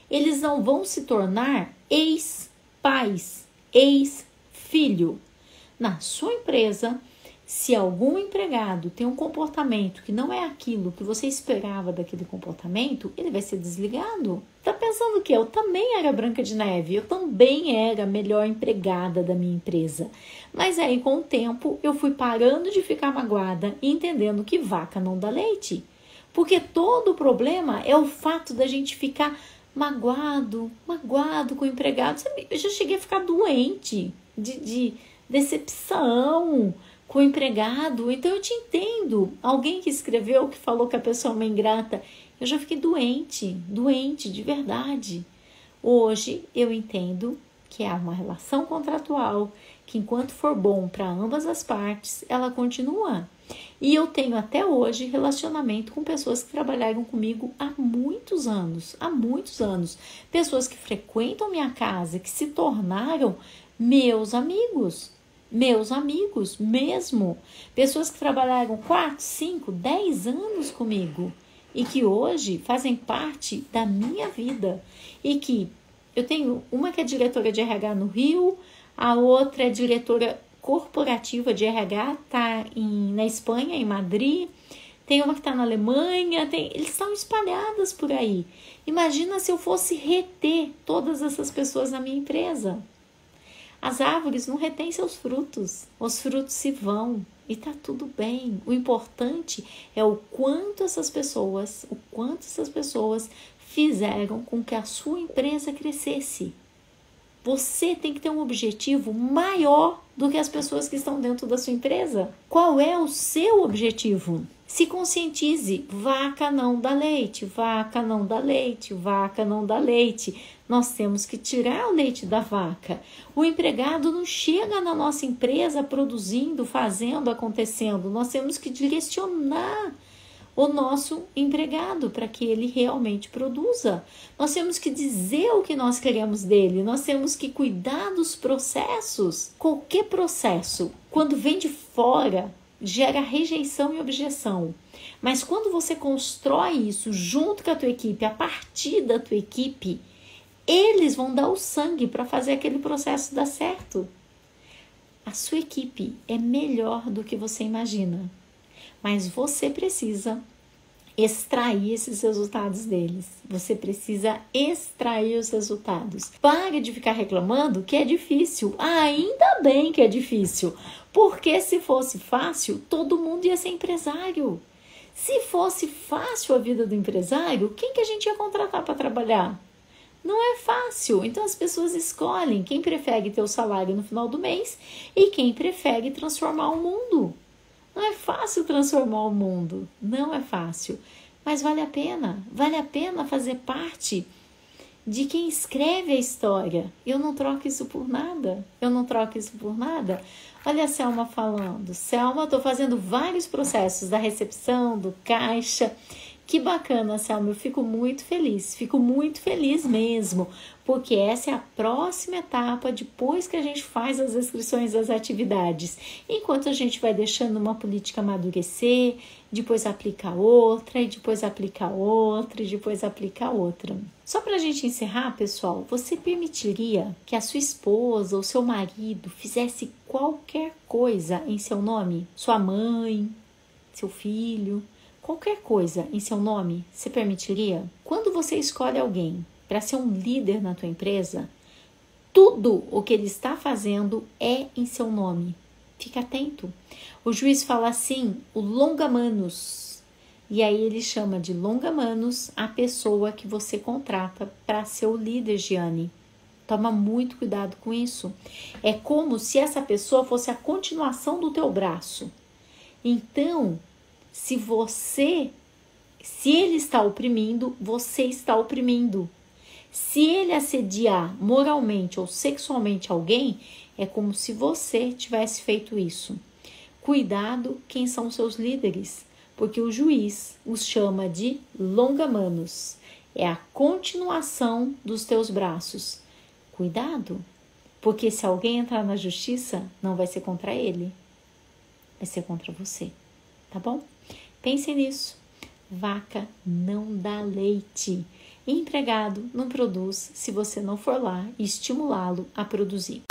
eles não vão se tornar ex-pais, ex-filho. Na sua empresa, se algum empregado tem um comportamento que não é aquilo que você esperava daquele comportamento, ele vai ser desligado. Tá pensando que eu também era Branca de Neve, eu também era a melhor empregada da minha empresa. Mas aí, com o tempo, eu fui parando de ficar magoada e entendendo que vaca não dá leite. Porque todo o problema é o fato da gente ficar magoado com o empregado. Eu já cheguei a ficar doente de decepção com o empregado. Então, eu te entendo. Alguém que escreveu, que falou que a pessoa é uma ingrata, eu já fiquei doente de verdade. Hoje, eu entendo que é uma relação contratual, que enquanto for bom para ambas as partes, ela continua. E eu tenho até hoje relacionamento com pessoas que trabalharam comigo há muitos anos. Pessoas que frequentam minha casa, que se tornaram meus amigos mesmo. Pessoas que trabalharam 4, 5, 10 anos comigo e que hoje fazem parte da minha vida. E que eu tenho uma que é diretora de RH no Rio, a outra é diretora corporativa de RH, está na Espanha, em Madrid, tem uma que está na Alemanha, eles estão espalhadas por aí. Imagina se eu fosse reter todas essas pessoas na minha empresa. As árvores não retêm seus frutos, os frutos se vão e tá tudo bem. O importante é o quanto essas pessoas fizeram com que a sua empresa crescesse. Você tem que ter um objetivo maior do que as pessoas que estão dentro da sua empresa. Qual é o seu objetivo? Se conscientize, vaca não dá leite, vaca não dá leite, vaca não dá leite. Nós temos que tirar o leite da vaca. O empregado não chega na nossa empresa produzindo, fazendo, acontecendo. Nós temos que direcionar o nosso empregado para que ele realmente produza. Nós temos que dizer o que nós queremos dele, nós temos que cuidar dos processos. Qualquer processo, quando vem de fora, gera rejeição e objeção. Mas quando você constrói isso junto com a tua equipe, a partir da tua equipe, eles vão dar o sangue para fazer aquele processo dar certo. A sua equipe é melhor do que você imagina. Mas você precisa extrair esses resultados deles. Você precisa extrair os resultados. Pare de ficar reclamando que é difícil. Ainda bem que é difícil. Porque se fosse fácil, todo mundo ia ser empresário. Se fosse fácil a vida do empresário, quem que a gente ia contratar para trabalhar? Não é fácil, então as pessoas escolhem quem prefere ter o salário no final do mês e quem prefere transformar o mundo. Não é fácil transformar o mundo, não é fácil, mas vale a pena fazer parte de quem escreve a história. Eu não troco isso por nada, Olha a Selma falando, Selma, estou fazendo vários processos da recepção, do caixa. Que bacana, Selma, eu fico muito feliz mesmo, porque essa é a próxima etapa depois que a gente faz as inscrições das atividades. Enquanto a gente vai deixando uma política amadurecer, depois aplica outra, e depois aplica outra, e depois aplica outra. Só para a gente encerrar, pessoal, você permitiria que a sua esposa ou seu marido fizesse qualquer coisa em seu nome? Sua mãe, seu filho... Qualquer coisa em seu nome, você permitiria? Quando você escolhe alguém para ser um líder na tua empresa, tudo o que ele está fazendo é em seu nome. Fica atento. O juiz fala assim, o longa-manos. E aí ele chama de longa-manos a pessoa que você contrata para ser o líder, Giane. Toma muito cuidado com isso. É como se essa pessoa fosse a continuação do teu braço. Então... Se ele está oprimindo, você está oprimindo. Se ele assediar moralmente ou sexualmente alguém, é como se você tivesse feito isso. Cuidado quem são seus líderes, porque o juiz os chama de longa-manos. É a continuação dos teus braços. Cuidado, porque se alguém entrar na justiça, não vai ser contra ele, vai ser contra você, tá bom? Pensem nisso. Vaca não dá leite. Empregado não produz se você não for lá estimulá-lo a produzir.